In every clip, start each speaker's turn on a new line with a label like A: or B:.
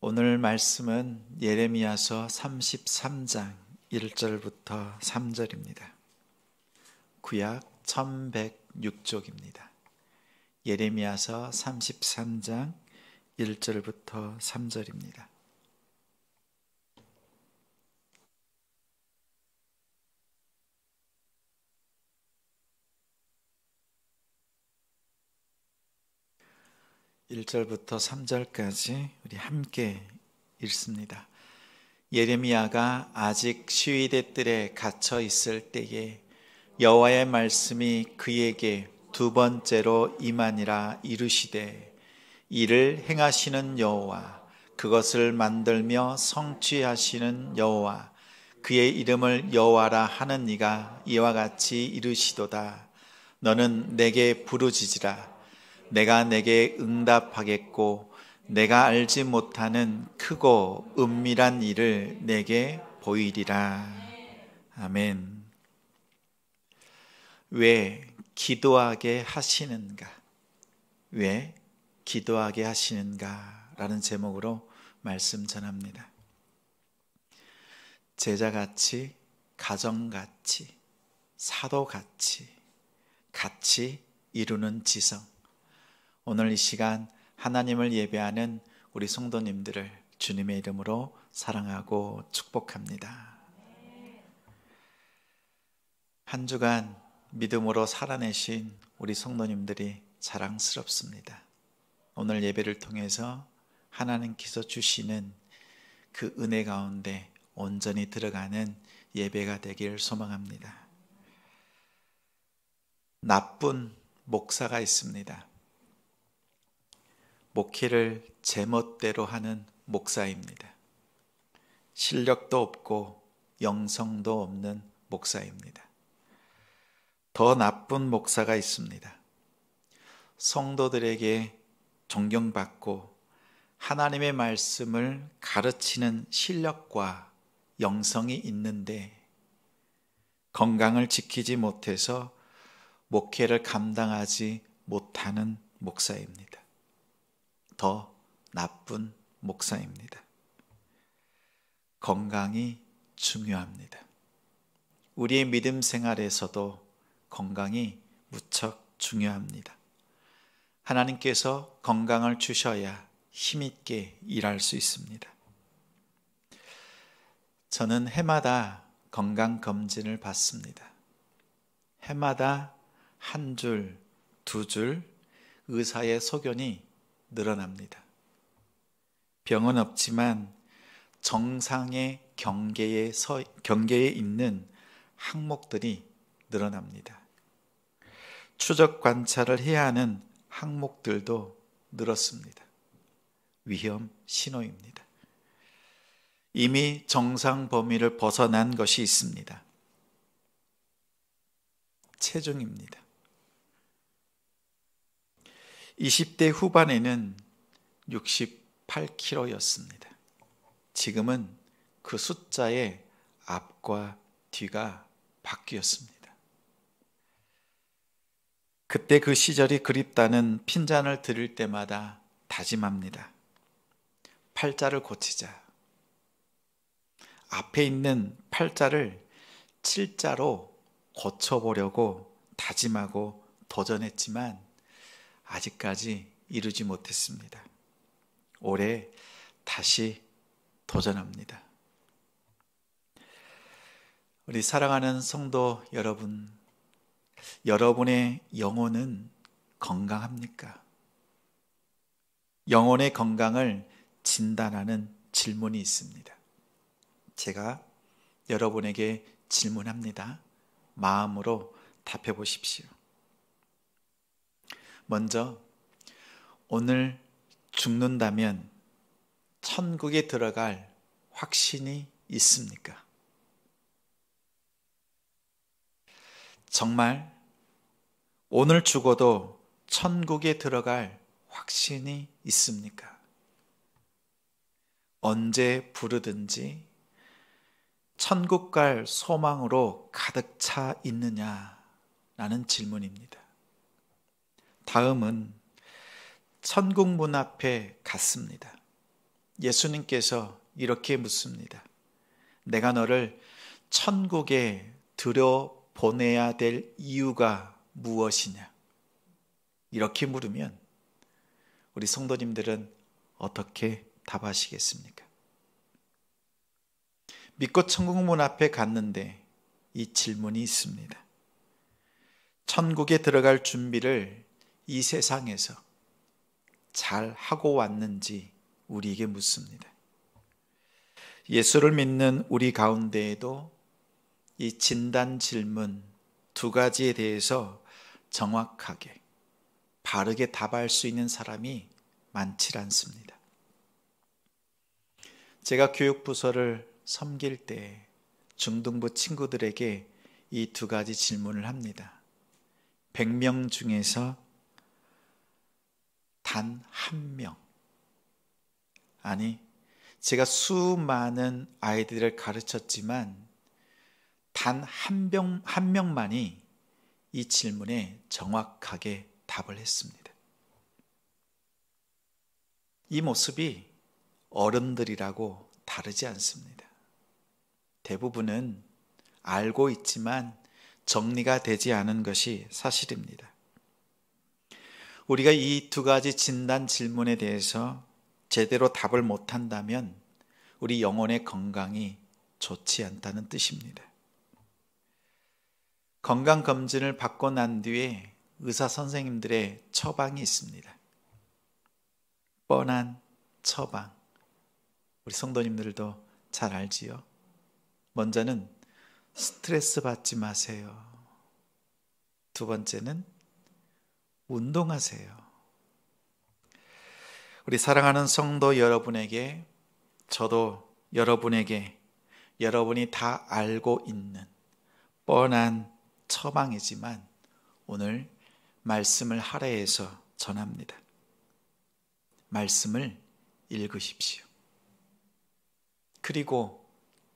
A: 오늘 말씀은 예레미야서 33장 1절부터 3절입니다. 구약 1106쪽입니다. 예레미야서 33장 1절부터 3절입니다. (1절부터) (3절까지) 우리 함께 읽습니다. 예레미야가 아직 시위대 뜰에 갇혀 있을 때에 여호와의 말씀이 그에게 두 번째로 임하니라. 이르시되 이를 행하시는 여호와, 그것을 만들며 성취하시는 여호와, 그의 이름을 여호와라 하는 이가 이와 같이 이르시도다. 너는 내게 부르짖으라. 내가 내게 응답하겠고 내가 알지 못하는 크고 은밀한 일을 내게 보이리라. 아멘. 왜 기도하게 하시는가? 왜 기도하게 하시는가? 라는 제목으로 말씀 전합니다. 제자같이, 가정같이, 사도같이, 같이 이루는 지성. 오늘 이 시간 하나님을 예배하는 우리 성도님들을 주님의 이름으로 사랑하고 축복합니다. 한 주간 믿음으로 살아내신 우리 성도님들이 자랑스럽습니다. 오늘 예배를 통해서 하나님께서 주시는 그 은혜 가운데 온전히 들어가는 예배가 되길 소망합니다. 나쁜 목사가 있습니다. 목회를 제멋대로 하는 목사입니다. 실력도 없고 영성도 없는 목사입니다. 더 나쁜 목사가 있습니다. 성도들에게 존경받고 하나님의 말씀을 가르치는 실력과 영성이 있는데 건강을 지키지 못해서 목회를 감당하지 못하는 목사입니다. 더 나쁜 목사입니다. 건강이 중요합니다. 우리의 믿음 생활에서도 건강이 무척 중요합니다. 하나님께서 건강을 주셔야 힘있게 일할 수 있습니다. 저는 해마다 건강검진을 받습니다. 해마다 한 줄, 두 줄 의사의 소견이 늘어납니다. 병은 없지만 정상의 경계에 있는 항목들이 늘어납니다. 추적 관찰을 해야 하는 항목들도 늘었습니다. 위험 신호입니다. 이미 정상 범위를 벗어난 것이 있습니다. 체중입니다. 20대 후반에는 68kg였습니다. 지금은 그 숫자의 앞과 뒤가 바뀌었습니다. 그때 그 시절이 그립다는 핀잔을 들을 때마다 다짐합니다. 팔자를 고치자. 앞에 있는 팔자를 7자로 고쳐보려고 다짐하고 도전했지만 아직까지 이루지 못했습니다. 올해 다시 도전합니다. 우리 사랑하는 성도 여러분, 여러분의 영혼은 건강합니까? 영혼의 건강을 진단하는 질문이 있습니다. 제가 여러분에게 질문합니다. 마음으로 답해 보십시오. 먼저, 오늘 죽는다면 천국에 들어갈 확신이 있습니까? 정말 오늘 죽어도 천국에 들어갈 확신이 있습니까? 언제 부르든지 천국 갈 소망으로 가득 차 있느냐라는 질문입니다. 다음은 천국 문 앞에 갔습니다. 예수님께서 이렇게 묻습니다. 내가 너를 천국에 들여보내야 될 이유가 무엇이냐? 이렇게 물으면 우리 성도님들은 어떻게 답하시겠습니까? 믿고 천국문 앞에 갔는데 이 질문이 있습니다. 천국에 들어갈 준비를 이 세상에서 잘 하고 왔는지 우리에게 묻습니다. 예수를 믿는 우리 가운데에도 이 진단 질문 두 가지에 대해서 정확하게 바르게 답할 수 있는 사람이 많지 않습니다. 제가 교육부서를 섬길 때 중등부 친구들에게 이 두 가지 질문을 합니다. 100명 중에서 단 한 명, 아니 제가 수많은 아이들을 가르쳤지만 단 한 명만이 이 질문에 정확하게 답을 했습니다. 이 모습이 어른들이라고 다르지 않습니다. 대부분은 알고 있지만 정리가 되지 않은 것이 사실입니다. 우리가 이 두 가지 진단 질문에 대해서 제대로 답을 못한다면 우리 영혼의 건강이 좋지 않다는 뜻입니다. 건강검진을 받고 난 뒤에 의사 선생님들의 처방이 있습니다. 뻔한 처방. 우리 성도님들도 잘 알지요? 먼저는 스트레스 받지 마세요. 두 번째는 운동하세요. 우리 사랑하는 성도 여러분에게, 저도 여러분에게 여러분이 다 알고 있는 뻔한 처방이지만 오늘 말씀을 할애해서 전합니다. 말씀을 읽으십시오. 그리고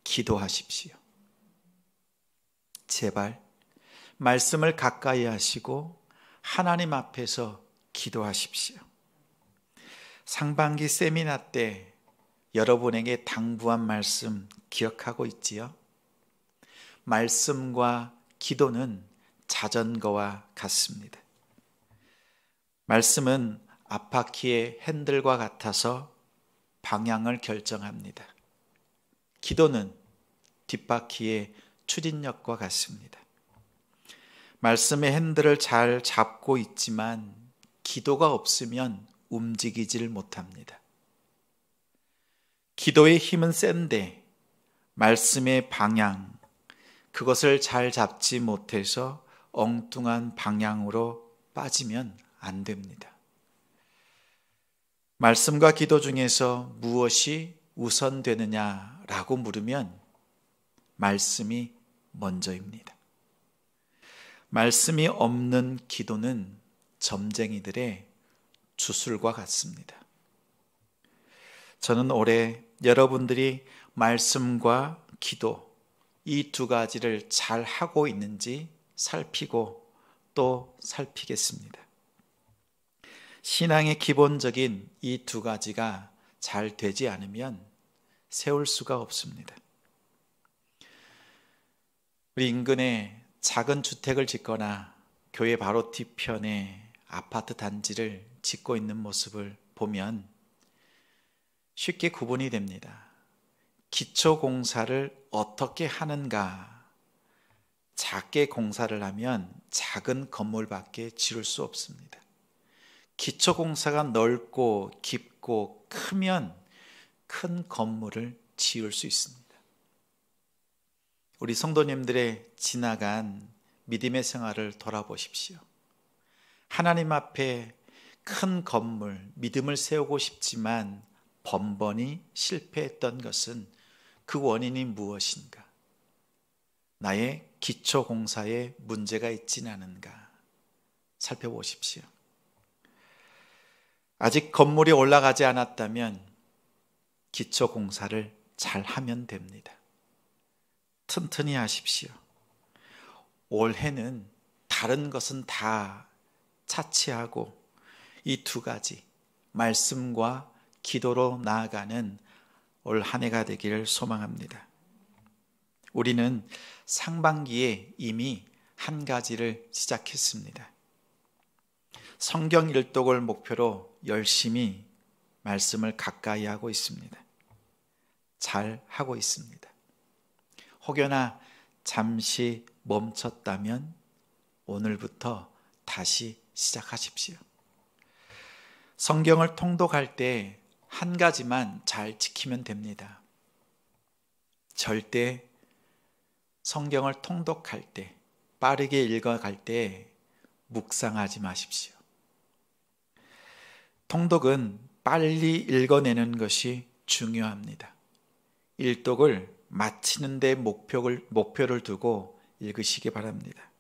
A: 기도하십시오. 제발 말씀을 가까이 하시고 하나님 앞에서 기도하십시오. 상반기 세미나 때 여러분에게 당부한 말씀 기억하고 있지요? 말씀과 기도는 자전거와 같습니다. 말씀은 앞바퀴의 핸들과 같아서 방향을 결정합니다. 기도는 뒷바퀴의 추진력과 같습니다. 말씀의 핸들을 잘 잡고 있지만 기도가 없으면 움직이질 못합니다. 기도의 힘은 센데 말씀의 방향, 그것을 잘 잡지 못해서 엉뚱한 방향으로 빠지면 안 됩니다. 말씀과 기도 중에서 무엇이 우선되느냐라고 물으면 말씀이 먼저입니다. 말씀이 없는 기도는 점쟁이들의 주술과 같습니다. 저는 올해 여러분들이 말씀과 기도 이 두 가지를 잘 하고 있는지 살피고 또 살피겠습니다. 신앙의 기본적인 이 두 가지가 잘 되지 않으면 세울 수가 없습니다. 우리 인근에 작은 주택을 짓거나 교회 바로 뒤편에 아파트 단지를 짓고 있는 모습을 보면 쉽게 구분이 됩니다. 기초 공사를 어떻게 하는가? 작게 공사를 하면 작은 건물밖에 지을 수 없습니다. 기초 공사가 넓고 깊고 크면 큰 건물을 지을 수 있습니다. 우리 성도님들의 지나간 믿음의 생활을 돌아보십시오. 하나님 앞에 큰 건물, 믿음을 세우고 싶지만 번번이 실패했던 것은 그 원인이 무엇인가? 나의 기초 공사에 문제가 있지는 않은가? 살펴보십시오. 아직 건물이 올라가지 않았다면 기초 공사를 잘 하면 됩니다. 튼튼히 하십시오. 올해는 다른 것은 다 차치하고 이 두 가지, 말씀과 기도로 나아가는 올 한 해가 되기를 소망합니다. 우리는 상반기에 이미 한 가지를 시작했습니다. 성경 일독을 목표로 열심히 말씀을 가까이 하고 있습니다. 잘 하고 있습니다. 혹여나 잠시 멈췄다면 오늘부터 다시 시작하십시오. 성경을 통독할 때 한 가지만 잘 지키면 됩니다. 절대 성경을 통독할 때, 빠르게 읽어갈 때 묵상하지 마십시오. 통독은 빨리 읽어내는 것이 중요합니다. 일독을 마치는 데 목표를 두고 읽으시기 바랍니다.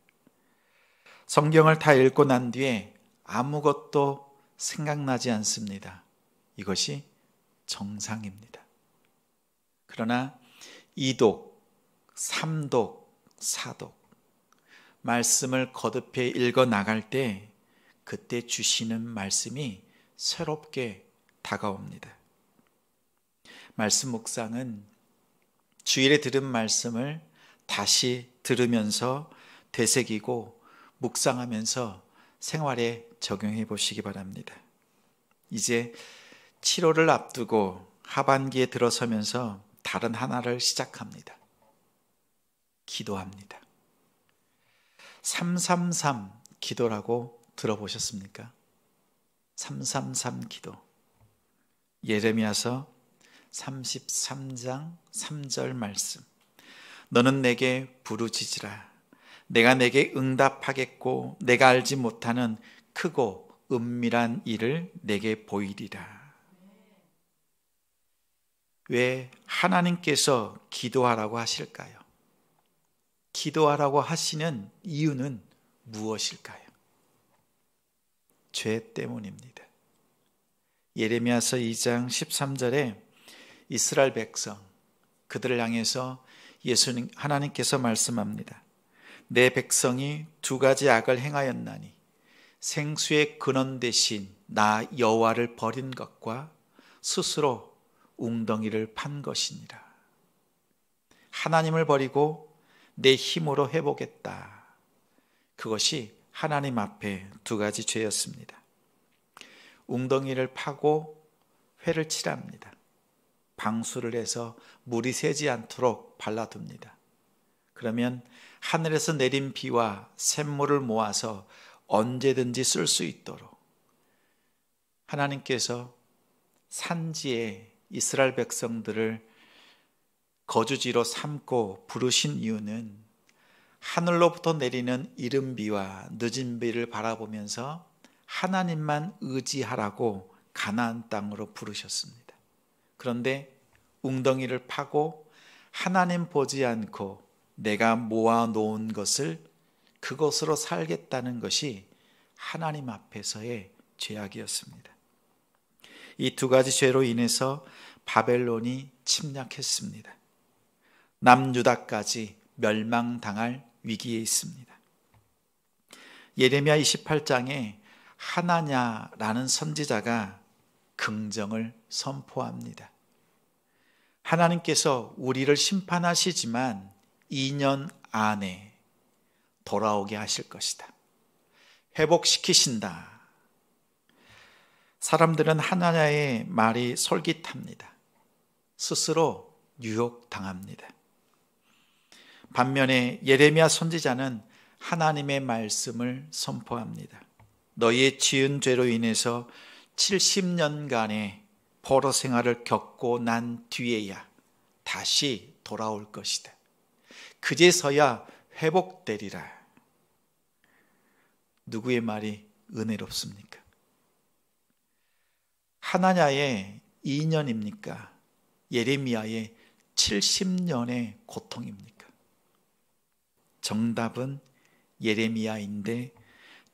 A: 성경을 다 읽고 난 뒤에 아무것도 생각나지 않습니다. 이것이 정상입니다. 그러나 2독, 3독, 4독 말씀을 거듭해 읽어 나갈 때 그때 주시는 말씀이 새롭게 다가옵니다. 말씀 묵상은 주일에 들은 말씀을 다시 들으면서 되새기고 묵상하면서 생활에 적용해 보시기 바랍니다. 이제 7월을 앞두고 하반기에 들어서면서 다른 하나를 시작합니다. 기도합니다. 333 기도라고 들어보셨습니까? 333 기도. 예레미야서 33장 3절 말씀. 너는 내게 부르짖으라. 내가 내게 응답하겠고 내가 알지 못하는 크고 은밀한 일을 내게 보이리라. 왜 하나님께서 기도하라고 하실까요? 기도하라고 하시는 이유는 무엇일까요? 죄 때문입니다. 예레미야서 2장 13절에 이스라엘 백성, 그들을 향해서 하나님께서 말씀합니다. 내 백성이 두 가지 악을 행하였나니 생수의 근원 대신 나 여호와를 버린 것과 스스로 웅덩이를 판 것이니라. 하나님을 버리고 내 힘으로 해보겠다. 그것이 하나님 앞에 두 가지 죄였습니다. 웅덩이를 파고 회를 칠합니다. 방수를 해서 물이 새지 않도록 발라둡니다. 그러면 하늘에서 내린 비와 샘물을 모아서 언제든지 쓸 수 있도록 하나님께서 산지에 이스라엘 백성들을 거주지로 삼고 부르신 이유는 하늘로부터 내리는 이른 비와 늦은 비를 바라보면서 하나님만 의지하라고 가나안 땅으로 부르셨습니다. 그런데 웅덩이를 파고 하나님 보지 않고 내가 모아놓은 것을 그것으로 살겠다는 것이 하나님 앞에서의 죄악이었습니다. 이 두 가지 죄로 인해서 바벨론이 침략했습니다. 남유다까지 멸망당할 위기에 있습니다. 예레미야 28장에 하나냐라는 선지자가 긍정을 선포합니다. 하나님께서 우리를 심판하시지만 2년 안에 돌아오게 하실 것이다. 회복시키신다. 사람들은 하나냐의 말이 솔깃합니다. 스스로 유혹당합니다. 반면에 예레미야 선지자는 하나님의 말씀을 선포합니다. 너희의 지은 죄로 인해서 70년간의 포로 생활을 겪고 난 뒤에야 다시 돌아올 것이다. 그제서야 회복되리라. 누구의 말이 은혜롭습니까? 하나냐의 2년입니까? 예레미야의 70년의 고통입니까? 정답은 예레미야인데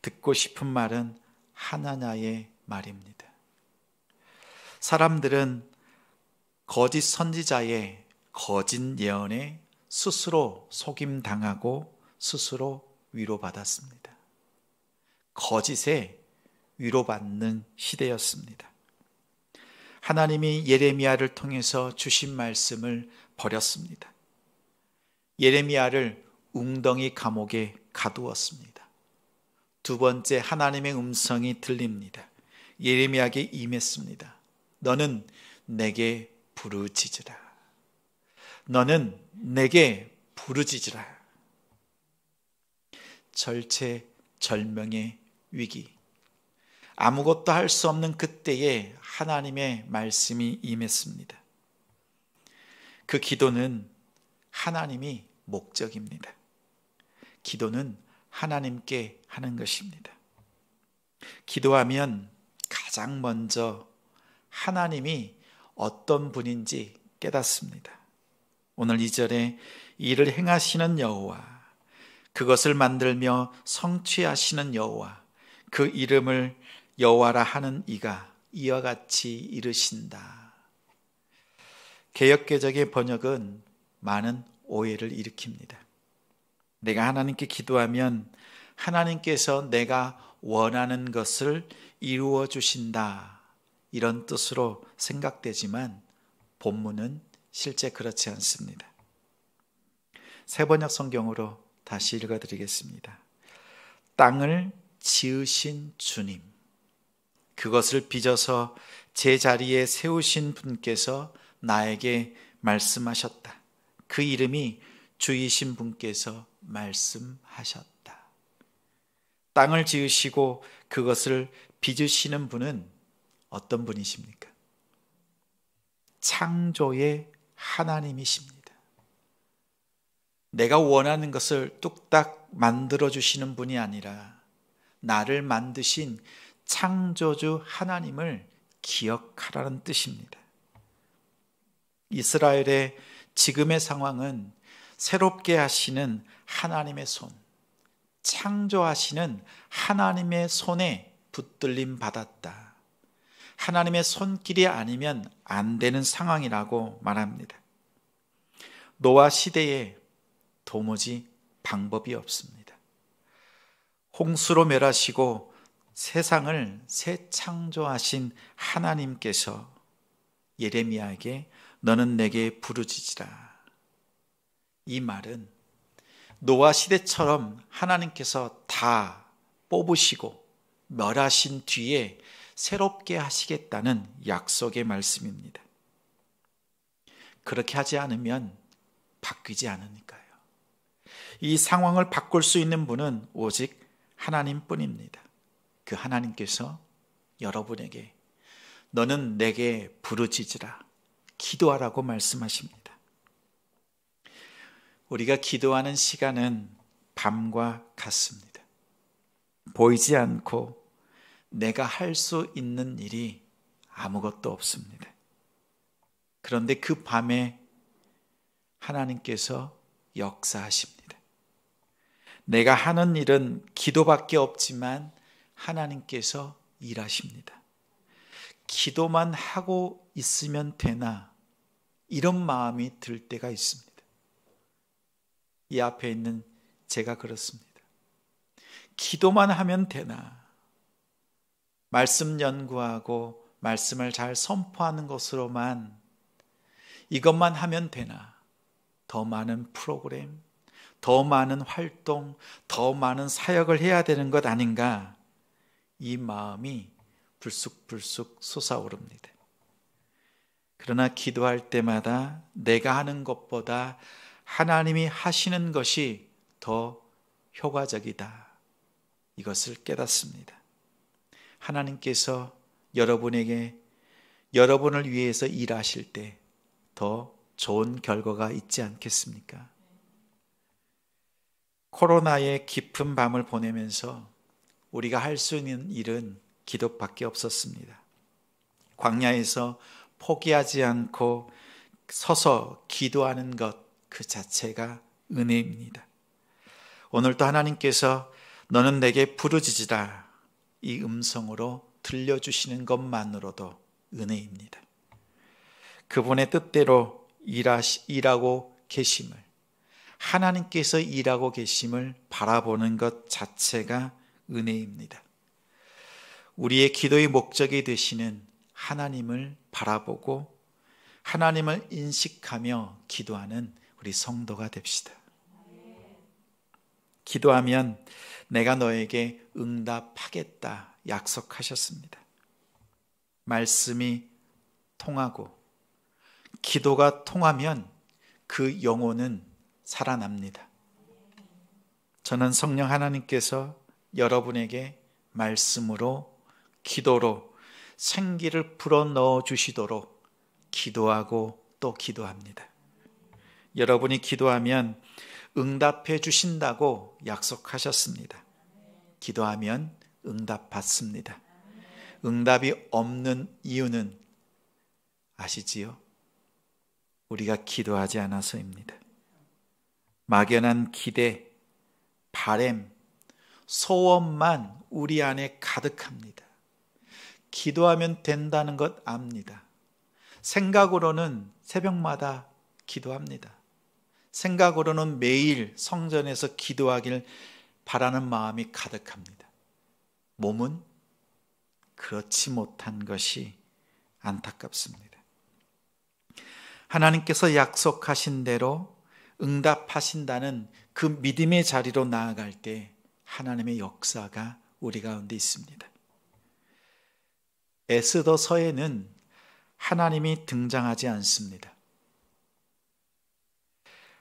A: 듣고 싶은 말은 하나냐의 말입니다. 사람들은 거짓 선지자의 거짓 예언에 스스로 속임당하고 스스로 위로받았습니다. 거짓에 위로받는 시대였습니다. 하나님이 예레미야를 통해서 주신 말씀을 버렸습니다. 예레미야를 웅덩이 감옥에 가두었습니다. 두 번째 하나님의 음성이 들립니다. 예레미야에게 임했습니다. 너는 내게 부르짖으라. 너는 내게 부르짖으라. 절체절명의 위기, 아무것도 할 수 없는 그때에 하나님의 말씀이 임했습니다. 그 기도는 하나님이 목적입니다. 기도는 하나님께 하는 것입니다. 기도하면 가장 먼저 하나님이 어떤 분인지 깨닫습니다. 오늘 2절에 이를 행하시는 여호와, 그것을 만들며 성취하시는 여호와, 그 이름을 여호와라 하는 이가 이와 같이 이르신다. 개역개적의 번역은 많은 오해를 일으킵니다. 내가 하나님께 기도하면 하나님께서 내가 원하는 것을 이루어 주신다, 이런 뜻으로 생각되지만 본문은 실제 그렇지 않습니다. 새번역 성경으로 다시 읽어드리겠습니다. 땅을 지으신 주님, 그것을 빚어서 제 자리에 세우신 분께서 나에게 말씀하셨다. 그 이름이 주이신 분께서 말씀하셨다. 땅을 지으시고 그것을 빚으시는 분은 어떤 분이십니까? 창조의 하나님이십니다. 내가 원하는 것을 뚝딱 만들어주시는 분이 아니라 나를 만드신 창조주 하나님을 기억하라는 뜻입니다. 이스라엘의 지금의 상황은 새롭게 하시는 하나님의 손, 창조하시는 하나님의 손에 붙들림 받았다. 하나님의 손길이 아니면 안 되는 상황이라고 말합니다. 노아 시대에 도무지 방법이 없습니다. 홍수로 멸하시고 세상을 새 창조하신 하나님께서 예레미야에게 너는 내게 부르짖으라. 이 말은 노아 시대처럼 하나님께서 다 뽑으시고 멸하신 뒤에 새롭게 하시겠다는 약속의 말씀입니다. 그렇게 하지 않으면 바뀌지 않으니까요. 이 상황을 바꿀 수 있는 분은 오직 하나님뿐입니다. 그 하나님께서 여러분에게 너는 내게 부르짖으라, 기도하라고 말씀하십니다. 우리가 기도하는 시간은 밤과 같습니다. 보이지 않고 내가 할 수 있는 일이 아무것도 없습니다. 그런데 그 밤에 하나님께서 역사하십니다. 내가 하는 일은 기도밖에 없지만 하나님께서 일하십니다. 기도만 하고 있으면 되나, 이런 마음이 들 때가 있습니다. 이 앞에 있는 제가 그렇습니다. 기도만 하면 되나, 말씀 연구하고 말씀을 잘 선포하는 것으로만, 이것만 하면 되나, 더 많은 프로그램, 더 많은 활동, 더 많은 사역을 해야 되는 것 아닌가, 이 마음이 불쑥불쑥 솟아오릅니다. 그러나 기도할 때마다 내가 하는 것보다 하나님이 하시는 것이 더 효과적이다, 이것을 깨닫습니다. 하나님께서 여러분에게, 여러분을 위해서 일하실 때 더 좋은 결과가 있지 않겠습니까? 코로나의 깊은 밤을 보내면서 우리가 할 수 있는 일은 기도밖에 없었습니다. 광야에서 포기하지 않고 서서 기도하는 것 그 자체가 은혜입니다. 오늘도 하나님께서 너는 내게 부르짖으라, 이 음성으로 들려주시는 것만으로도 은혜입니다. 그분의 뜻대로 일하고 계심을, 하나님께서 일하고 계심을 바라보는 것 자체가 은혜입니다. 우리의 기도의 목적이 되시는 하나님을 바라보는 바라보고 하나님을 인식하며 기도하는 우리 성도가 됩시다. 기도하면 내가 너에게 응답하겠다 약속하셨습니다. 말씀이 통하고 기도가 통하면 그 영혼은 살아납니다. 저는 성령 하나님께서 여러분에게 말씀으로 기도로 생기를 불어넣어 주시도록 기도하고 또 기도합니다. 여러분이 기도하면 응답해 주신다고 약속하셨습니다. 기도하면 응답받습니다. 응답이 없는 이유는 아시지요? 우리가 기도하지 않아서입니다. 막연한 기대, 바램, 소원만 우리 안에 가득합니다. 기도하면 된다는 것 압니다. 생각으로는 새벽마다 기도합니다. 생각으로는 매일 성전에서 기도하길 바라는 마음이 가득합니다. 몸은 그렇지 못한 것이 안타깝습니다. 하나님께서 약속하신 대로 응답하신다는 그 믿음의 자리로 나아갈 때 하나님의 역사가 우리 가운데 있습니다. 에스더서에는 하나님이 등장하지 않습니다.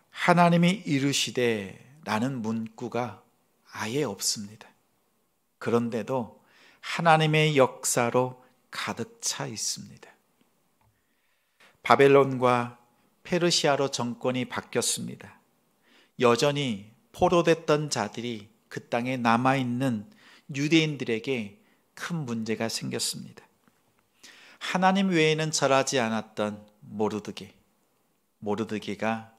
A: 하나님이 이르시되 라는 문구가 아예 없습니다. 그런데도 하나님의 역사로 가득 차 있습니다. 바벨론과 페르시아로 정권이 바뀌었습니다. 여전히 포로됐던 자들이 그 땅에 남아있는 유대인들에게 큰 문제가 생겼습니다. 하나님 외에는 절하지 않았던 모르드게가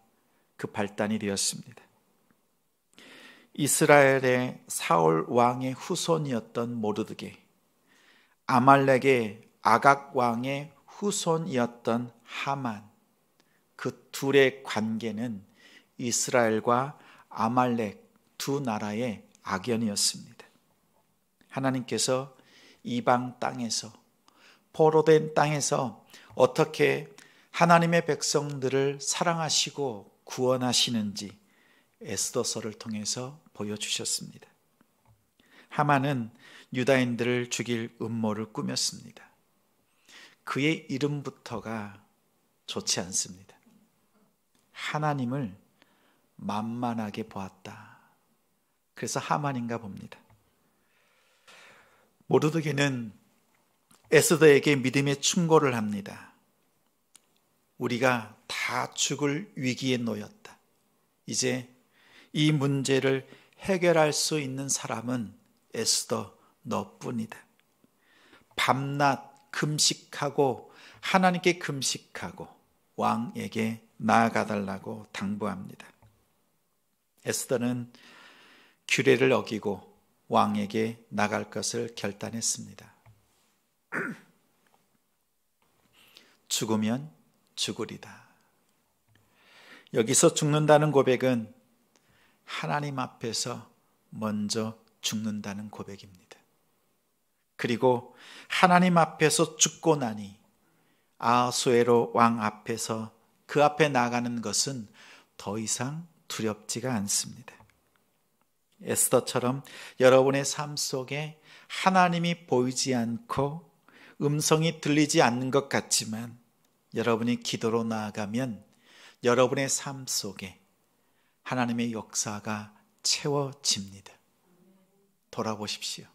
A: 그 발단이 되었습니다. 이스라엘의 사울 왕의 후손이었던 모르드게, 아말렉의 아각 왕의 후손이었던 하만, 그 둘의 관계는 이스라엘과 아말렉 두 나라의 악연이었습니다. 하나님께서 이방 땅에서, 포로된 땅에서 어떻게 하나님의 백성들을 사랑하시고 구원하시는지 에스더서를 통해서 보여주셨습니다. 하만은 유다인들을 죽일 음모를 꾸몄습니다. 그의 이름부터가 좋지 않습니다. 하나님을 만만하게 보았다. 그래서 하만인가 봅니다. 모르드게는 에스더에게 믿음의 충고를 합니다. 우리가 다 죽을 위기에 놓였다. 이제 이 문제를 해결할 수 있는 사람은 에스더 너뿐이다. 밤낮 금식하고 하나님께 금식하고 왕에게 나아가달라고 당부합니다. 에스더는 규례를 어기고 왕에게 나갈 것을 결단했습니다. 죽으면 죽으리다. 여기서 죽는다는 고백은 하나님 앞에서 먼저 죽는다는 고백입니다. 그리고 하나님 앞에서 죽고 나니 아하수에로 왕 앞에서 그 앞에 나가는 것은 더 이상 두렵지가 않습니다. 에스더처럼 여러분의 삶 속에 하나님이 보이지 않고 음성이 들리지 않는 것 같지만 여러분이 기도로 나아가면 여러분의 삶 속에 하나님의 역사가 채워집니다. 돌아보십시오.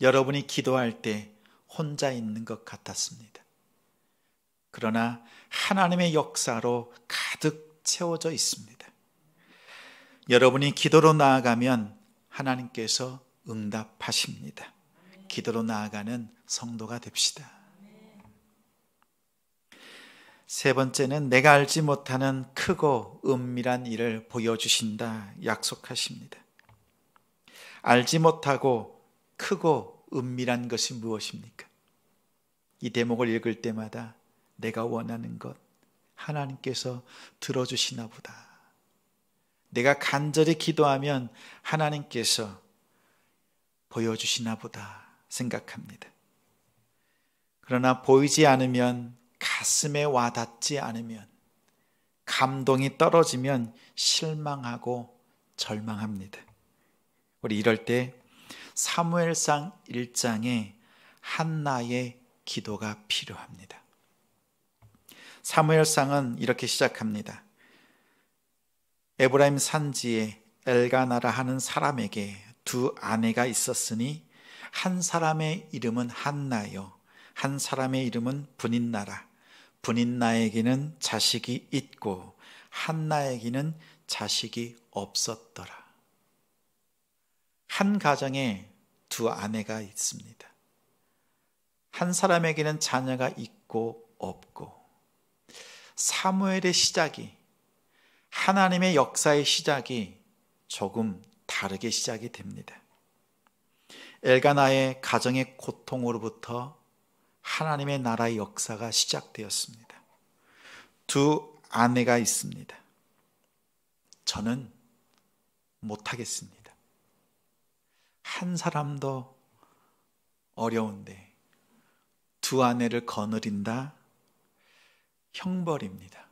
A: 여러분이 기도할 때 혼자 있는 것 같았습니다. 그러나 하나님의 역사로 가득 채워져 있습니다. 여러분이 기도로 나아가면 하나님께서 응답하십니다. 기도로 나아가는 성도가 됩시다. 세 번째는 내가 알지 못하는 크고 은밀한 일을 보여주신다 약속하십니다. 알지 못하고 크고 은밀한 것이 무엇입니까? 이 대목을 읽을 때마다 내가 원하는 것 하나님께서 들어주시나 보다. 내가 간절히 기도하면 하나님께서 보여주시나 보다 생각합니다. 그러나 보이지 않으면, 가슴에 와닿지 않으면, 감동이 떨어지면 실망하고 절망합니다. 우리 이럴 때 사무엘상 1장에 한나의 기도가 필요합니다. 사무엘상은 이렇게 시작합니다. 에브라임 산지에 엘가나라 하는 사람에게 두 아내가 있었으니 한 사람의 이름은 한나요, 한 사람의 이름은 브닛나라. 브닛나에게는 자식이 있고 한나에게는 자식이 없었더라. 한 가정에 두 아내가 있습니다. 한 사람에게는 자녀가 있고 없고, 사무엘의 시작이, 하나님의 역사의 시작이 조금 다르게 시작이 됩니다. 엘가나의 가정의 고통으로부터 하나님의 나라의 역사가 시작되었습니다. 두 아내가 있습니다. 저는 못하겠습니다. 한 사람도 어려운데 두 아내를 거느린다? 형벌입니다.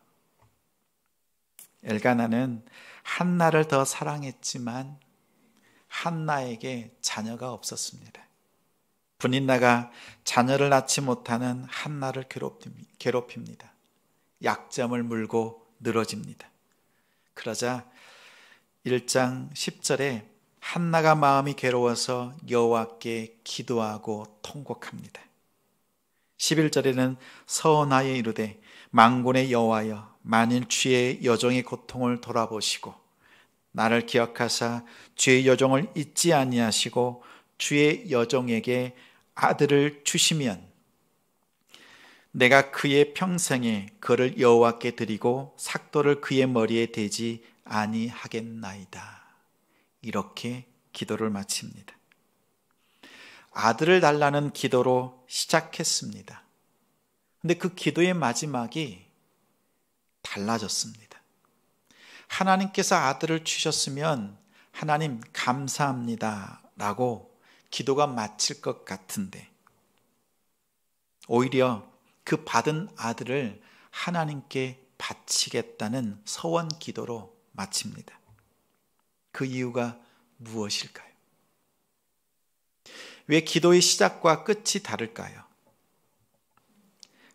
A: 엘가나는 한나를 더 사랑했지만 한나에게 자녀가 없었습니다. 브닛나가 자녀를 낳지 못하는 한나를 괴롭힙니다. 약점을 물고 늘어집니다. 그러자 1장 10절에 한나가 마음이 괴로워서 여호와께 기도하고 통곡합니다. 11절에는 서원하여 이르되 만군의 여호와여, 만일 주의 여종의 고통을 돌아보시고 나를 기억하사 주의 여종을 잊지 아니하시고 주의 여종에게 아들을 주시면 내가 그의 평생에 그를 여호와께 드리고 삭도를 그의 머리에 대지 아니하겠나이다. 이렇게 기도를 마칩니다. 아들을 달라는 기도로 시작했습니다. 근데 그 기도의 마지막이 달라졌습니다. 하나님께서 아들을 주셨으면 하나님 감사합니다 라고 기도가 마칠 것 같은데, 오히려 그 받은 아들을 하나님께 바치겠다는 서원 기도로 마칩니다. 그 이유가 무엇일까요? 왜 기도의 시작과 끝이 다를까요?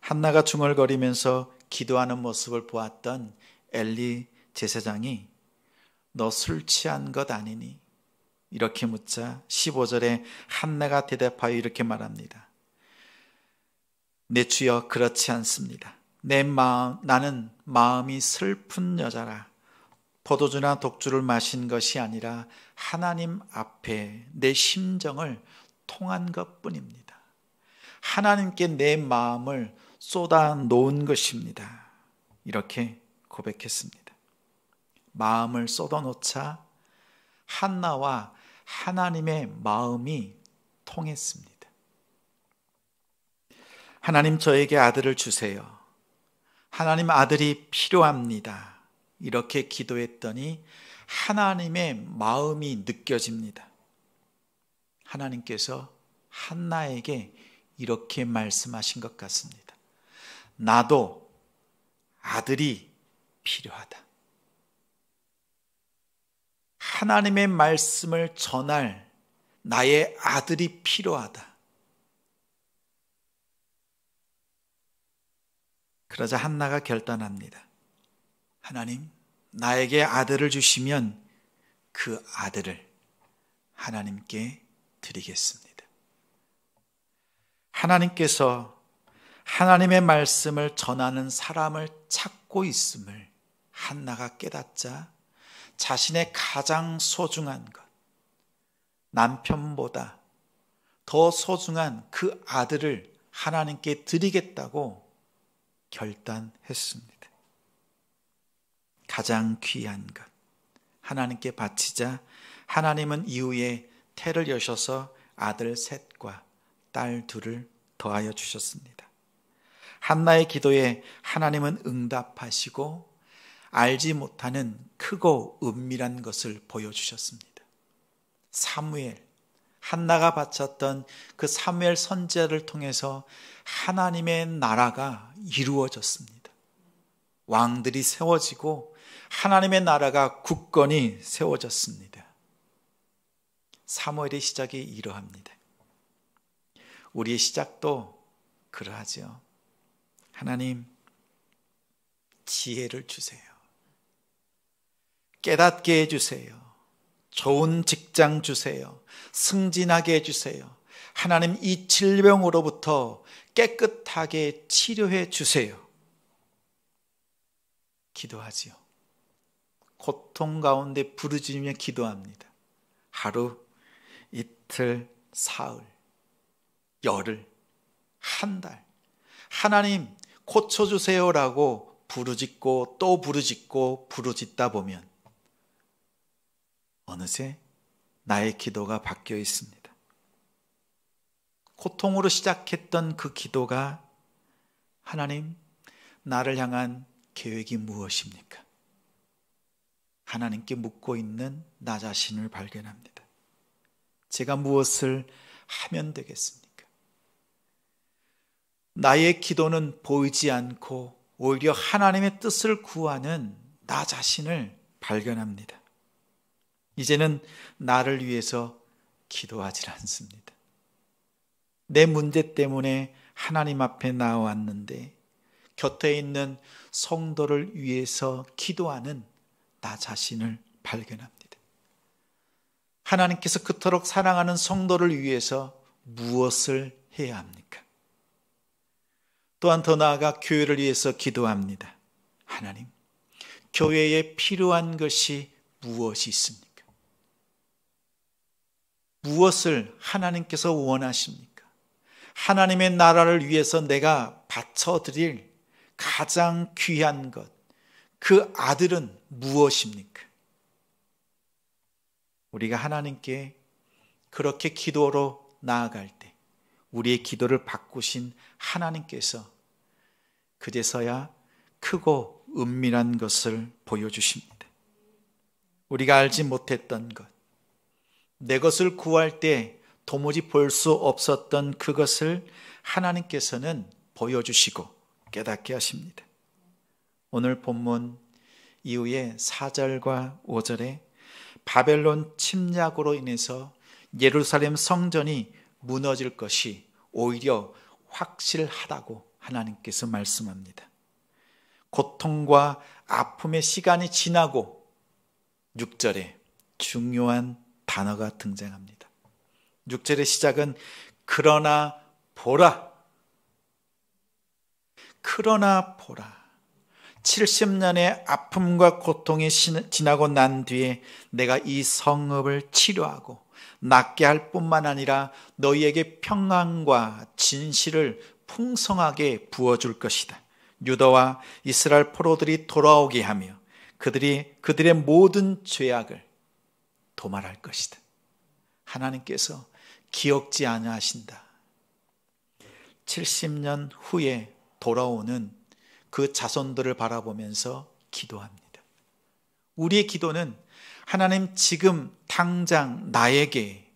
A: 한나가 중얼거리면서 기도하는 모습을 보았던 엘리 제사장이 너 술 취한 것 아니니? 이렇게 묻자 15절에 한나가 대답하여 이렇게 말합니다. 내 주여, 그렇지 않습니다. 나는 마음이 슬픈 여자라. 포도주나 독주를 마신 것이 아니라 하나님 앞에 내 심정을 통한 것뿐입니다. 하나님께 내 마음을 쏟아 놓은 것입니다. 이렇게 고백했습니다. 마음을 쏟아 놓자 한나와 하나님의 마음이 통했습니다. 하나님, 저에게 아들을 주세요. 하나님, 아들이 필요합니다. 이렇게 기도했더니 하나님의 마음이 느껴집니다. 하나님께서 한나에게 이렇게 말씀하신 것 같습니다. 나도 아들이 필요하다. 하나님의 말씀을 전할 나의 아들이 필요하다. 그러자 한나가 결단합니다. 하나님, 나에게 아들을 주시면 그 아들을 하나님께 드리겠습니다. 하나님께서 하나님의 말씀을 전하는 사람을 찾고 있음을 한나가 깨닫자 자신의 가장 소중한 것, 남편보다 더 소중한 그 아들을 하나님께 드리겠다고 결단했습니다. 가장 귀한 것 하나님께 바치자 하나님은 이후에 태를 여셔서 아들 셋과 딸 둘을 더하여 주셨습니다. 한나의 기도에 하나님은 응답하시고 알지 못하는 크고 은밀한 것을 보여주셨습니다. 사무엘, 한나가 바쳤던 그 사무엘 선지자를 통해서 하나님의 나라가 이루어졌습니다. 왕들이 세워지고 하나님의 나라가 굳건히 세워졌습니다. 사무엘의 시작이 이러합니다. 우리의 시작도 그러하죠. 하나님, 지혜를 주세요. 깨닫게 해주세요. 좋은 직장 주세요. 승진하게 해주세요. 하나님, 이 질병으로부터 깨끗하게 치료해 주세요. 기도하지요. 고통 가운데 부르짖으며 기도합니다. 하루, 이틀, 사흘, 열흘, 한 달. 하나님, 고쳐주세요라고 부르짖고 또 부르짖고 부르짖다 보면 어느새 나의 기도가 바뀌어 있습니다. 고통으로 시작했던 그 기도가 하나님, 나를 향한 계획이 무엇입니까? 하나님께 묻고 있는 나 자신을 발견합니다. 제가 무엇을 하면 되겠습니까? 나의 기도는 보이지 않고 오히려 하나님의 뜻을 구하는 나 자신을 발견합니다. 이제는 나를 위해서 기도하지 않습니다. 내 문제 때문에 하나님 앞에 나왔는데 곁에 있는 성도를 위해서 기도하는 나 자신을 발견합니다. 하나님께서 그토록 사랑하는 성도를 위해서 무엇을 해야 합니까? 또한 더 나아가 교회를 위해서 기도합니다. 하나님, 교회에 필요한 것이 무엇이 있습니까? 무엇을 하나님께서 원하십니까? 하나님의 나라를 위해서 내가 바쳐드릴 가장 귀한 것, 그 아들은 무엇입니까? 우리가 하나님께 그렇게 기도로 나아갈 때 우리의 기도를 바꾸신 하나님께서 그제서야 크고 은밀한 것을 보여주십니다. 우리가 알지 못했던 것, 내 것을 구할 때 도무지 볼 수 없었던 그것을 하나님께서는 보여주시고 깨닫게 하십니다. 오늘 본문 이후에 4절과 5절에 바벨론 침략으로 인해서 예루살렘 성전이 무너질 것이 오히려 확실하다고 하나님께서 말씀합니다. 고통과 아픔의 시간이 지나고 6절에 중요한 단어가 등장합니다. 6절의 시작은 그러나 보라. 그러나 보라. 70년의 아픔과 고통이 지나고 난 뒤에 내가 이 성읍을 치료하고 낫게 할 뿐만 아니라 너희에게 평안과 진실을 풍성하게 부어줄 것이다. 유다와 이스라엘 포로들이 돌아오게 하며 그들의 모든 죄악을 도말할 것이다. 하나님께서 기억지 아니하신다. 70년 후에 돌아오는 그 자손들을 바라보면서 기도합니다. 우리의 기도는 하나님 지금 당장 나에게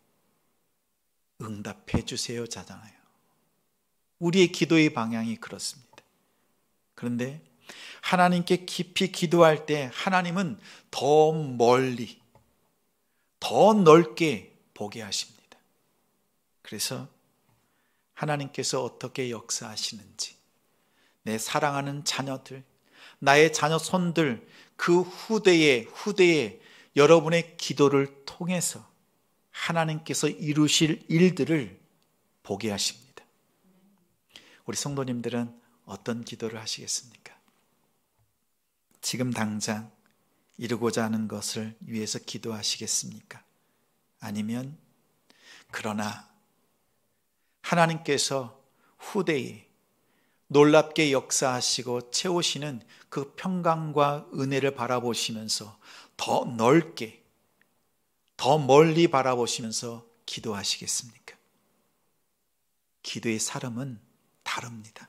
A: 응답해 주세요 자잖아요. 우리의 기도의 방향이 그렇습니다. 그런데 하나님께 깊이 기도할 때 하나님은 더 멀리, 더 넓게 보게 하십니다. 그래서 하나님께서 어떻게 역사하시는지, 내 사랑하는 자녀들, 나의 자녀 손들, 그 후대에 여러분의 기도를 통해서 하나님께서 이루실 일들을 보게 하십니다. 우리 성도님들은 어떤 기도를 하시겠습니까? 지금 당장 이루고자 하는 것을 위해서 기도하시겠습니까? 아니면 그러나 하나님께서 후대에 놀랍게 역사하시고 채우시는 그 평강과 은혜를 바라보시면서 더 넓게, 더 멀리 바라보시면서 기도하시겠습니까? 기도의 사람은 다릅니다.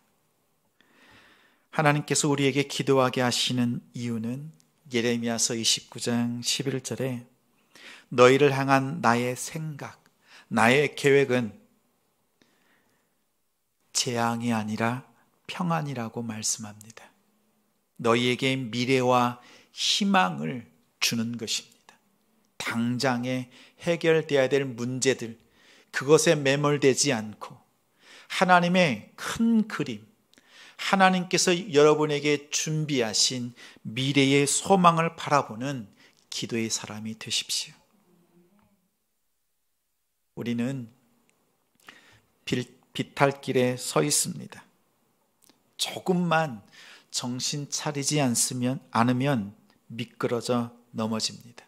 A: 하나님께서 우리에게 기도하게 하시는 이유는 예레미야서 29장 11절에 너희를 향한 나의 생각, 나의 계획은 재앙이 아니라 평안이라고 말씀합니다. 너희에게 미래와 희망을 주는 것입니다. 당장에 해결되어야 될 문제들, 그것에 매몰되지 않고 하나님의 큰 그림, 하나님께서 여러분에게 준비하신 미래의 소망을 바라보는 기도의 사람이 되십시오. 우리는 비탈길에 서 있습니다. 조금만 정신 차리지 않으면 미끄러져 넘어집니다.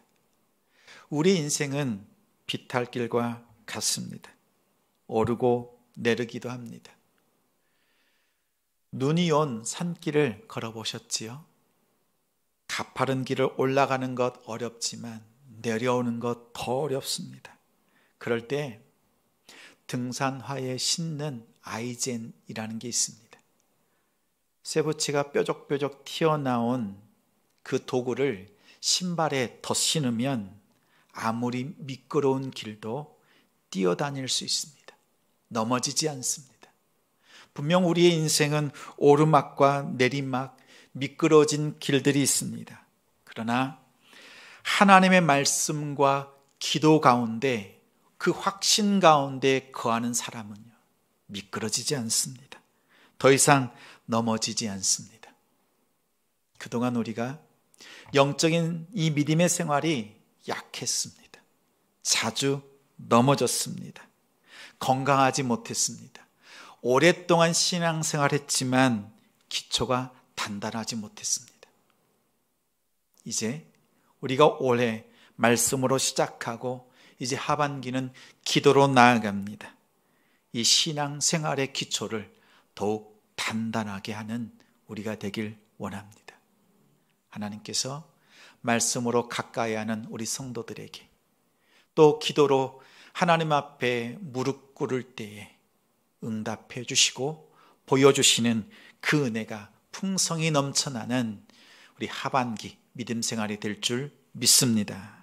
A: 우리 인생은 비탈길과 같습니다. 오르고 내리기도 합니다. 눈이 온 산길을 걸어보셨지요? 가파른 길을 올라가는 것 어렵지만 내려오는 것 더 어렵습니다. 그럴 때 등산화에 신는 아이젠이라는 게 있습니다. 쇠붙이가 뾰족뾰족 튀어나온 그 도구를 신발에 덧 신으면 아무리 미끄러운 길도 뛰어다닐 수 있습니다. 넘어지지 않습니다. 분명 우리의 인생은 오르막과 내리막, 미끄러진 길들이 있습니다. 그러나 하나님의 말씀과 기도 가운데, 그 확신 가운데 거하는 사람은요, 미끄러지지 않습니다. 더 이상 넘어지지 않습니다. 그동안 우리가 영적인 이 믿음의 생활이 약했습니다. 자주 넘어졌습니다. 건강하지 못했습니다. 오랫동안 신앙생활했지만 기초가 단단하지 못했습니다. 이제 우리가 올해 말씀으로 시작하고 이제 하반기는 기도로 나아갑니다. 이 신앙생활의 기초를 더욱 단단하게 하는 우리가 되길 원합니다. 하나님께서 말씀으로 가까이 하는 우리 성도들에게, 또 기도로 하나님 앞에 무릎 꿇을 때에 응답해 주시고 보여주시는 그 은혜가 풍성히 넘쳐나는 우리 하반기 믿음 생활이 될 줄 믿습니다.